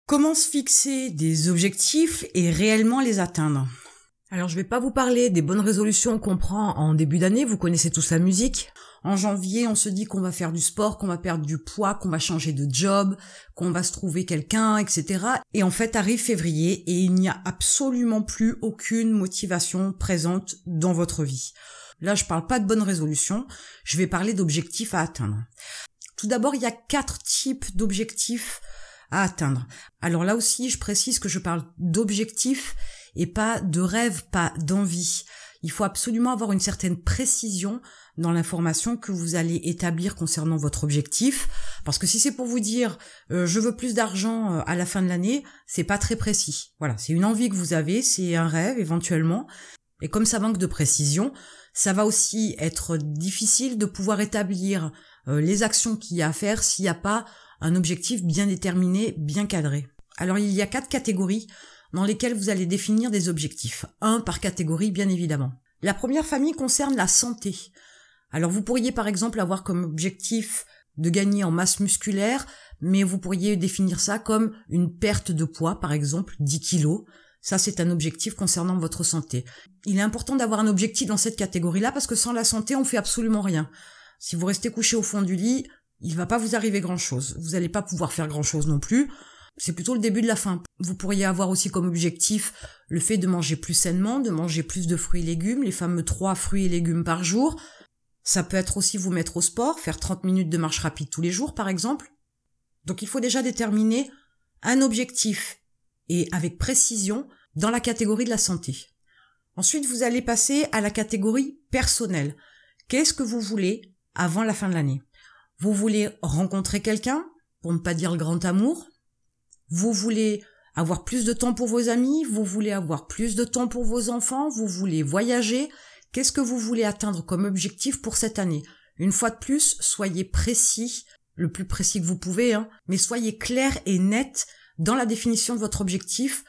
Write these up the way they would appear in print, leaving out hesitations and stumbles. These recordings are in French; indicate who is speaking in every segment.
Speaker 1: Comment se fixer des objectifs et réellement les atteindre?
Speaker 2: Alors je vais pas vous parler des bonnes résolutions qu'on prend en début d'année, vous connaissez tous la musique.
Speaker 1: En janvier, on se dit qu'on va faire du sport, qu'on va perdre du poids, qu'on va changer de job, qu'on va se trouver quelqu'un, etc. Et en fait, arrive février et il n'y a absolument plus aucune motivation présente dans votre vie. Là, je parle pas de bonnes résolutions, je vais parler d'objectifs à atteindre. Tout d'abord, il y a 4 types d'objectifs à atteindre. Alors là aussi, je précise que je parle d'objectifs et pas de rêve, pas d'envie. Il faut absolument avoir une certaine précision dans l'information que vous allez établir concernant votre objectif, parce que si c'est pour vous dire je veux plus d'argent à la fin de l'année, c'est pas très précis. Voilà, c'est une envie que vous avez, c'est un rêve éventuellement, et comme ça manque de précision, ça va aussi être difficile de pouvoir établir les actions qu'il y a à faire s'il n'y a pas un objectif bien déterminé, bien cadré. Alors il y a 4 catégories dans lesquelles vous allez définir des objectifs. Un par catégorie, bien évidemment. La première famille concerne la santé. Alors vous pourriez par exemple avoir comme objectif de gagner en masse musculaire, mais vous pourriez définir ça comme une perte de poids, par exemple 10 kilos. Ça, c'est un objectif concernant votre santé. Il est important d'avoir un objectif dans cette catégorie-là parce que sans la santé, on fait absolument rien. Si vous restez couché au fond du lit, il va pas vous arriver grand-chose. Vous n'allez pas pouvoir faire grand-chose non plus. C'est plutôt le début de la fin. Vous pourriez avoir aussi comme objectif le fait de manger plus sainement, de manger plus de fruits et légumes, les fameux 3 fruits et légumes par jour. Ça peut être aussi vous mettre au sport, faire 30 minutes de marche rapide tous les jours, par exemple. Donc il faut déjà déterminer un objectif et avec précision dans la catégorie de la santé. Ensuite, vous allez passer à la catégorie personnelle. Qu'est-ce que vous voulez avant la fin de l'année? Vous voulez rencontrer quelqu'un, pour ne pas dire le grand amour. Vous voulez avoir plus de temps pour vos amis, vous voulez avoir plus de temps pour vos enfants, vous voulez voyager. Qu'est-ce que vous voulez atteindre comme objectif pour cette année? Une fois de plus, soyez précis, le plus précis que vous pouvez, mais soyez clair et net dans la définition de votre objectif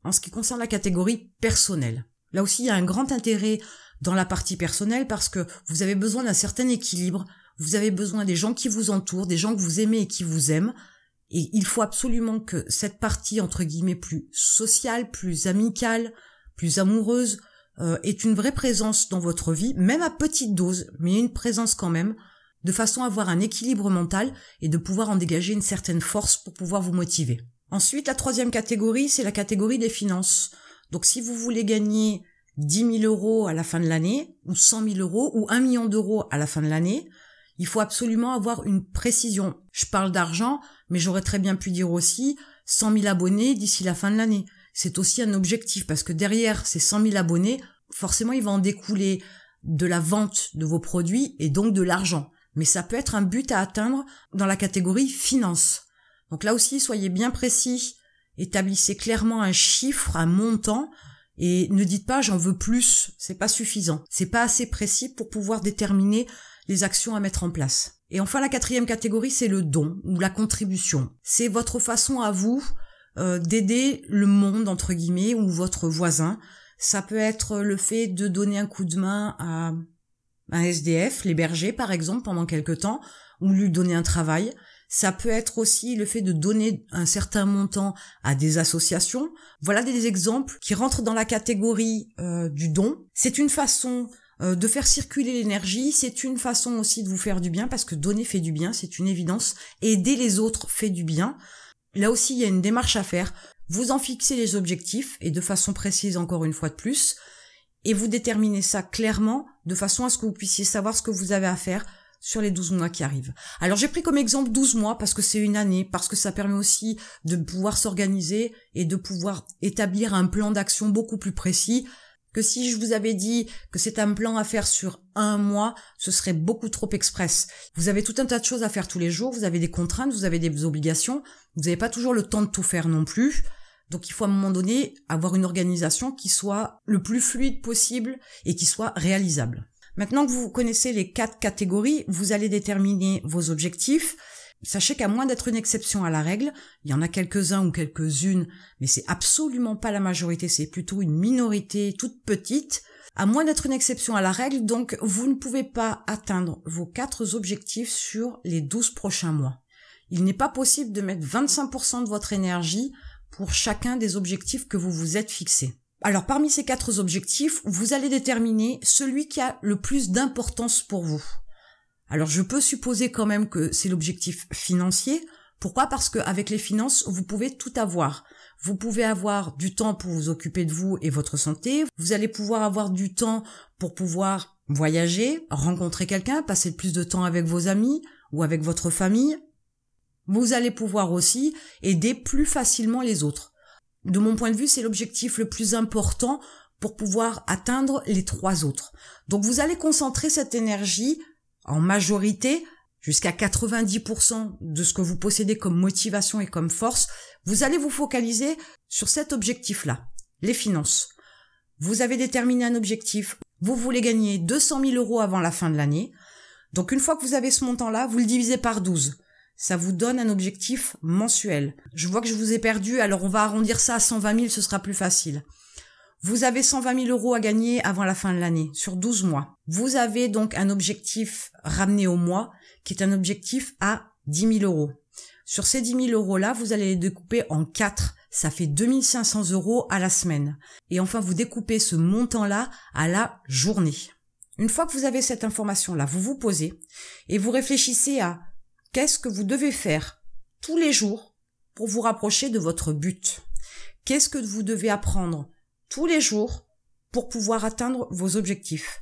Speaker 1: en ce qui concerne la catégorie personnelle. Là aussi, il y a un grand intérêt dans la partie personnelle parce que vous avez besoin d'un certain équilibre, vous avez besoin des gens qui vous entourent, des gens que vous aimez et qui vous aiment. Et il faut absolument que cette partie, entre guillemets, plus sociale, plus amicale, plus amoureuse, ait une vraie présence dans votre vie, même à petite dose, mais une présence quand même, de façon à avoir un équilibre mental et de pouvoir en dégager une certaine force pour pouvoir vous motiver. Ensuite, la 3e catégorie, c'est la catégorie des finances. Donc si vous voulez gagner 10 000 € à la fin de l'année, ou 100 000 € ou 1 million d'euros à la fin de l'année, il faut absolument avoir une précision. Je parle d'argent, mais j'aurais très bien pu dire aussi 100 000 abonnés d'ici la fin de l'année. C'est aussi un objectif parce que derrière ces 100 000 abonnés, forcément il va en découler de la vente de vos produits et donc de l'argent. Mais ça peut être un but à atteindre dans la catégorie finance. Donc là aussi, soyez bien précis, établissez clairement un chiffre, un montant et ne dites pas j'en veux plus, c'est pas suffisant. C'est pas assez précis pour pouvoir déterminer les actions à mettre en place. Et enfin, la 4e catégorie, c'est le don ou la contribution. C'est votre façon à vous d'aider le monde, entre guillemets, ou votre voisin. Ça peut être le fait de donner un coup de main à un SDF, l'héberger par exemple pendant quelque temps, ou lui donner un travail. Ça peut être aussi le fait de donner un certain montant à des associations. Voilà des exemples qui rentrent dans la catégorie du don. C'est une façon de faire circuler l'énergie, c'est une façon aussi de vous faire du bien, parce que donner fait du bien, c'est une évidence. Aider les autres fait du bien. Là aussi, il y a une démarche à faire. Vous en fixez les objectifs, et de façon précise encore une fois de plus, et vous déterminez ça clairement, de façon à ce que vous puissiez savoir ce que vous avez à faire sur les 12 mois qui arrivent. Alors j'ai pris comme exemple 12 mois parce que c'est une année, parce que ça permet aussi de pouvoir s'organiser et de pouvoir établir un plan d'action beaucoup plus précis que si je vous avais dit que c'est un plan à faire sur un mois, ce serait beaucoup trop express. Vous avez tout un tas de choses à faire tous les jours, vous avez des contraintes, vous avez des obligations, vous n'avez pas toujours le temps de tout faire non plus. Donc il faut à un moment donné avoir une organisation qui soit le plus fluide possible et qui soit réalisable. Maintenant que vous connaissez les 4 catégories, vous allez déterminer vos objectifs. Sachez qu'à moins d'être une exception à la règle, il y en a quelques-uns ou quelques-unes, mais c'est absolument pas la majorité, c'est plutôt une minorité toute petite. À moins d'être une exception à la règle, donc vous ne pouvez pas atteindre vos 4 objectifs sur les 12 prochains mois. Il n'est pas possible de mettre 25% de votre énergie pour chacun des objectifs que vous vous êtes fixés. Alors parmi ces 4 objectifs, vous allez déterminer celui qui a le plus d'importance pour vous. Alors je peux supposer quand même que c'est l'objectif financier. Pourquoi? Parce qu'avec les finances, vous pouvez tout avoir. Vous pouvez avoir du temps pour vous occuper de vous et votre santé. Vous allez pouvoir avoir du temps pour pouvoir voyager, rencontrer quelqu'un, passer plus de temps avec vos amis ou avec votre famille. Vous allez pouvoir aussi aider plus facilement les autres. De mon point de vue, c'est l'objectif le plus important pour pouvoir atteindre les 3 autres. Donc vous allez concentrer cette énergie en majorité, jusqu'à 90% de ce que vous possédez comme motivation et comme force, vous allez vous focaliser sur cet objectif-là, les finances. Vous avez déterminé un objectif, vous voulez gagner 200 000 € avant la fin de l'année. Donc une fois que vous avez ce montant-là, vous le divisez par 12. Ça vous donne un objectif mensuel. Je vois que je vous ai perdu, alors on va arrondir ça à 120 000, ce sera plus facile. Vous avez 120 000 € à gagner avant la fin de l'année, sur 12 mois. Vous avez donc un objectif ramené au mois, qui est un objectif à 10 000 €. Sur ces 10 000 € là, vous allez les découper en 4. Ça fait 2 500 € à la semaine. Et enfin, vous découpez ce montant-là à la journée. Une fois que vous avez cette information-là, vous vous posez et vous réfléchissez à qu'est-ce que vous devez faire tous les jours pour vous rapprocher de votre but. Qu'est-ce que vous devez apprendre tous les jours pour pouvoir atteindre vos objectifs.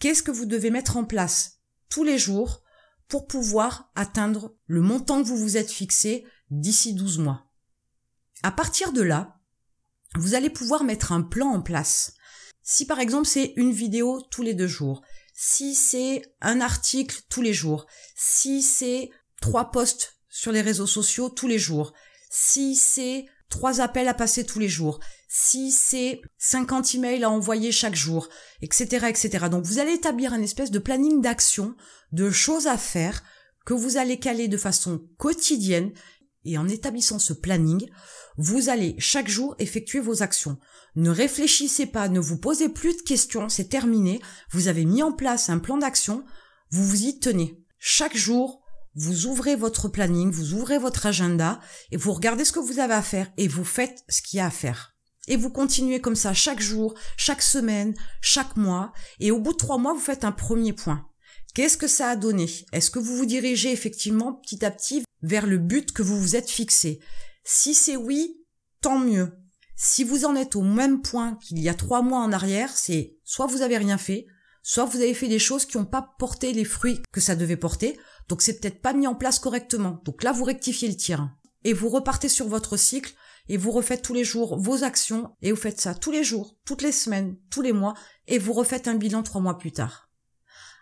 Speaker 1: Qu'est-ce que vous devez mettre en place tous les jours pour pouvoir atteindre le montant que vous vous êtes fixé d'ici 12 mois. À partir de là, vous allez pouvoir mettre un plan en place. Si par exemple c'est une vidéo tous les 2 jours, si c'est un article tous les jours, si c'est 3 posts sur les réseaux sociaux tous les jours, si c'est 3 appels à passer tous les jours, si c'est 50 emails à envoyer chaque jour, etc., etc. Donc vous allez établir un espèce de planning d'action, de choses à faire que vous allez caler de façon quotidienne et en établissant ce planning, vous allez chaque jour effectuer vos actions. Ne réfléchissez pas, ne vous posez plus de questions, c'est terminé. Vous avez mis en place un plan d'action, vous vous y tenez. Chaque jour, vous ouvrez votre planning, vous ouvrez votre agenda et vous regardez ce que vous avez à faire et vous faites ce qu'il y a à faire. Et vous continuez comme ça chaque jour, chaque semaine, chaque mois. Et au bout de 3 mois, vous faites un premier point. Qu'est-ce que ça a donné? Est-ce que vous vous dirigez effectivement petit à petit vers le but que vous vous êtes fixé? Si c'est oui, tant mieux. Si vous en êtes au même point qu'il y a 3 mois en arrière, c'est soit vous avez rien fait, soit vous avez fait des choses qui n'ont pas porté les fruits que ça devait porter, donc c'est peut-être pas mis en place correctement. Donc là, vous rectifiez le tir. Et vous repartez sur votre cycle, et vous refaites tous les jours vos actions, et vous faites ça tous les jours, toutes les semaines, tous les mois, et vous refaites un bilan 3 mois plus tard.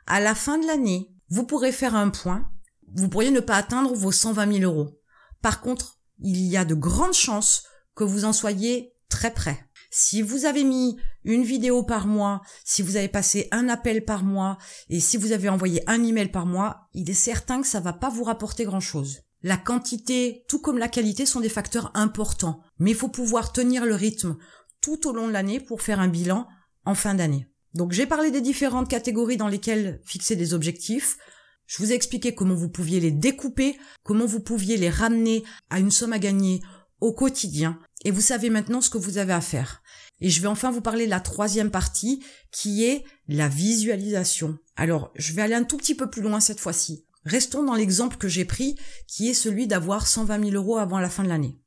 Speaker 1: À la fin de l'année, vous pourrez faire un point, vous pourriez ne pas atteindre vos 120 000 €. Par contre, il y a de grandes chances que vous en soyez très près. Si vous avez mis une vidéo par mois, si vous avez passé un appel par mois et si vous avez envoyé un email par mois, il est certain que ça va pas vous rapporter grand-chose. La quantité, tout comme la qualité, sont des facteurs importants, mais il faut pouvoir tenir le rythme tout au long de l'année pour faire un bilan en fin d'année. Donc j'ai parlé des différentes catégories dans lesquelles fixer des objectifs. Je vous ai expliqué comment vous pouviez les découper, comment vous pouviez les ramener à une somme à gagner au quotidien. Et vous savez maintenant ce que vous avez à faire. Et je vais enfin vous parler de la 3e partie, qui est la visualisation. Alors, je vais aller un tout petit peu plus loin cette fois-ci. Restons dans l'exemple que j'ai pris, qui est celui d'avoir 120 000 € avant la fin de l'année.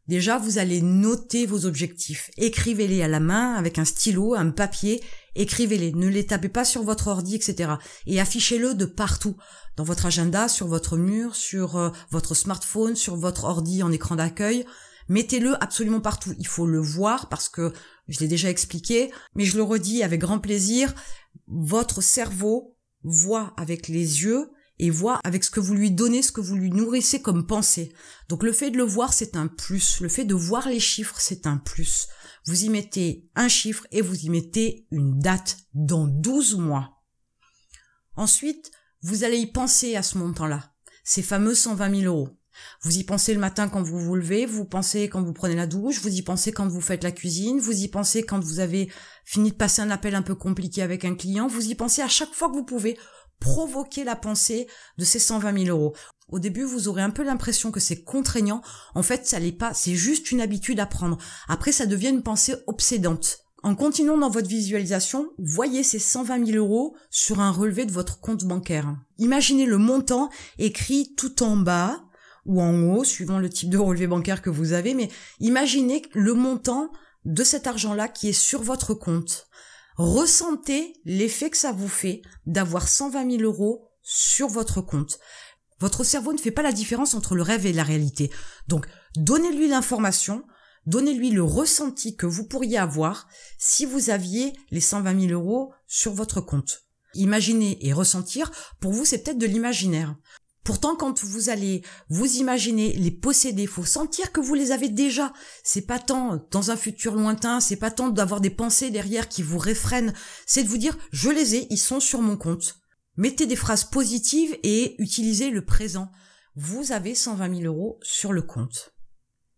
Speaker 1: Déjà, vous allez noter vos objectifs. Écrivez-les à la main, avec un stylo, un papier. Écrivez-les. Ne les tapez pas sur votre ordi, etc. Et affichez-le de partout. Dans votre agenda, sur votre mur, sur votre smartphone, sur votre ordi en écran d'accueil. Mettez-le absolument partout. Il faut le voir parce que je l'ai déjà expliqué, mais je le redis avec grand plaisir. Votre cerveau voit avec les yeux et voit avec ce que vous lui donnez, ce que vous lui nourrissez comme pensée. Donc le fait de le voir, c'est un plus. Le fait de voir les chiffres, c'est un plus. Vous y mettez un chiffre et vous y mettez une date dans 12 mois. Ensuite, vous allez y penser à ce montant-là, ces fameux 120 000 €. Vous y pensez le matin quand vous vous levez, vous pensez quand vous prenez la douche, vous y pensez quand vous faites la cuisine, vous y pensez quand vous avez fini de passer un appel un peu compliqué avec un client, vous y pensez à chaque fois que vous pouvez provoquer la pensée de ces 120 000 €. Au début, vous aurez un peu l'impression que c'est contraignant. En fait, ça l'est pas. C'est juste une habitude à prendre. Après, ça devient une pensée obsédante. En continuant dans votre visualisation, voyez ces 120 000 euros sur un relevé de votre compte bancaire. Imaginez le montant écrit tout en bas ou en haut, suivant le type de relevé bancaire que vous avez, mais imaginez le montant de cet argent-là qui est sur votre compte. Ressentez l'effet que ça vous fait d'avoir 120 000 euros sur votre compte. Votre cerveau ne fait pas la différence entre le rêve et la réalité. Donc, donnez-lui l'information, donnez-lui le ressenti que vous pourriez avoir si vous aviez les 120 000 euros sur votre compte. Imaginer et ressentir, pour vous, c'est peut-être de l'imaginaire. Pourtant, quand vous allez vous imaginer les posséder, faut sentir que vous les avez déjà. C'est pas tant dans un futur lointain, c'est pas tant d'avoir des pensées derrière qui vous réfrènent. C'est de vous dire, je les ai, ils sont sur mon compte. Mettez des phrases positives et utilisez le présent. Vous avez 120 000 euros sur le compte.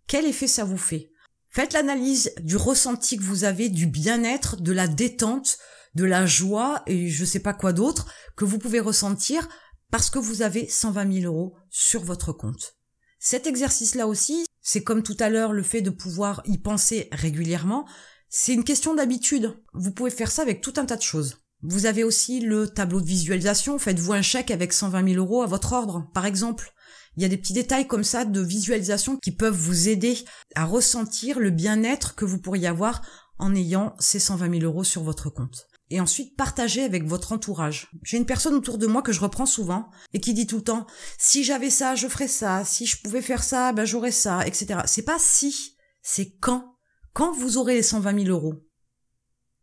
Speaker 1: Quel effet ça vous fait? Faites l'analyse du ressenti que vous avez, du bien-être, de la détente, de la joie et je sais pas quoi d'autre que vous pouvez ressentir parce que vous avez 120 000 euros sur votre compte. Cet exercice-là aussi, c'est comme tout à l'heure le fait de pouvoir y penser régulièrement, c'est une question d'habitude. Vous pouvez faire ça avec tout un tas de choses. Vous avez aussi le tableau de visualisation, faites-vous un chèque avec 120 000 euros à votre ordre, par exemple. Il y a des petits détails comme ça de visualisation qui peuvent vous aider à ressentir le bien-être que vous pourriez avoir en ayant ces 120 000 euros sur votre compte. Et ensuite, partagez avec votre entourage. J'ai une personne autour de moi que je reprends souvent et qui dit tout le temps « si j'avais ça, je ferais ça, si je pouvais faire ça, ben j'aurais ça, etc. » C'est pas si, c'est quand. Quand vous aurez les 120 000 euros.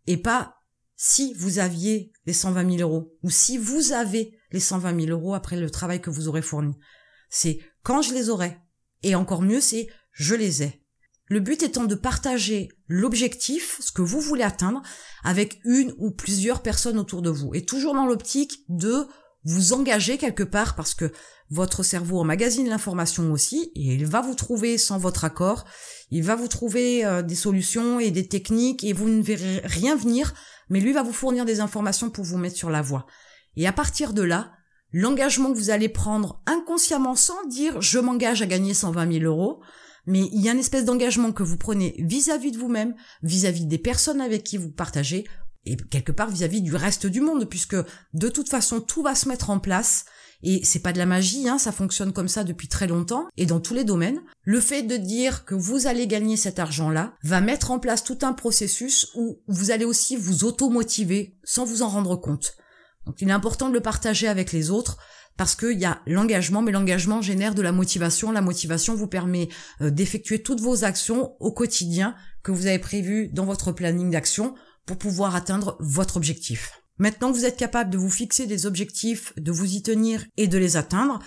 Speaker 1: Et pas si vous aviez les 120 000 euros ou si vous avez les 120 000 euros après le travail que vous aurez fourni. C'est quand je les aurai. Et encore mieux, c'est je les ai. Le but étant de partager l'objectif, ce que vous voulez atteindre, avec une ou plusieurs personnes autour de vous. Et toujours dans l'optique de vous engager quelque part parce que votre cerveau emmagasine l'information aussi et il va vous trouver sans votre accord. Il va vous trouver des solutions et des techniques et vous ne verrez rien venir, mais lui va vous fournir des informations pour vous mettre sur la voie. Et à partir de là, l'engagement que vous allez prendre inconsciemment sans dire « je m'engage à gagner 120 000 euros », mais il y a une espèce d'engagement que vous prenez vis-à-vis de vous-même, vis-à-vis des personnes avec qui vous partagez, et quelque part vis-à-vis du reste du monde, puisque de toute façon tout va se mettre en place, et c'est pas de la magie, ça fonctionne comme ça depuis très longtemps, et dans tous les domaines. Le fait de dire que vous allez gagner cet argent-là va mettre en place tout un processus où vous allez aussi vous auto-motiver sans vous en rendre compte. Donc il est important de le partager avec les autres, parce qu'il y a l'engagement, mais l'engagement génère de la motivation. La motivation vous permet d'effectuer toutes vos actions au quotidien que vous avez prévues dans votre planning d'action pour pouvoir atteindre votre objectif. Maintenant que vous êtes capable de vous fixer des objectifs, de vous y tenir et de les atteindre,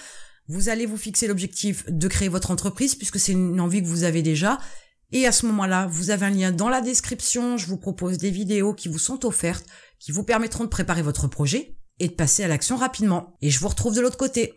Speaker 1: vous allez vous fixer l'objectif de créer votre entreprise puisque c'est une envie que vous avez déjà. Et à ce moment-là, vous avez un lien dans la description. Je vous propose des vidéos qui vous sont offertes, qui vous permettront de préparer votre projet et de passer à l'action rapidement. Et je vous retrouve de l'autre côté.